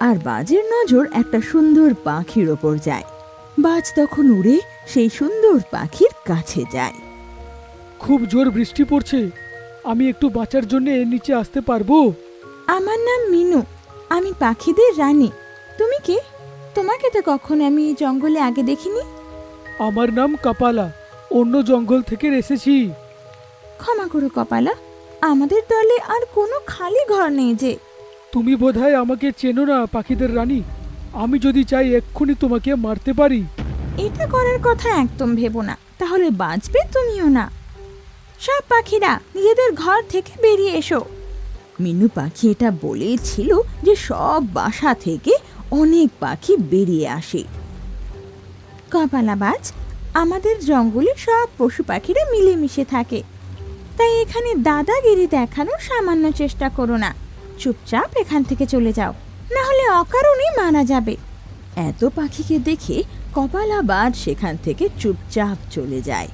আর বাজের নজর একটা সুন্দর পাখির ওপর যায়। বাজ তখন উড়ে সেই সুন্দর পাখির কাছে যায়। খুব জোর বৃষ্টি পড়ছে, আমি একটু বাঁচার জন্য এর নিচে আসতে পারবো? আমার নাম মিনু, আমি পাখিদের রানী। তুমি কে? তোমাকে তো কখনো আমি এই জঙ্গলে আগে দেখিনি। আমার নাম কপালা, অন্য জঙ্গল থেকে এসেছি। ক্ষমা করো কপালা, আমাদের দলে আর কোনো খালি ঘর নেই যে। তুমি বোধহয় আমাকে চেনো না পাখিদের রানী। আমি যদি চাই এক্ষুনি তোমাকে মারতে পারি। এটা করার কথা একদম ভেবো না, তাহলে বাঁচবে তুমিও না। সব পাখিরা নিজেদের ঘর থেকে বেরিয়ে এসো। মিনু পাখি এটা বলেছিল যে সব বাসা থেকে অনেক পাখি বেরিয়ে আসে। কপালাবাজ, আমাদের জঙ্গলে সব পশু পাখিরা মিলেমিশে থাকে, তাই এখানে দাদাগিরি দেখানোর সামান্য চেষ্টা করো না। চুপচাপ এখান থেকে চলে যাও, না হলে অকারণে মারা যাবে। এত পাখিকে দেখে কপালাবাজ সেখান থেকে চুপচাপ চলে যায়।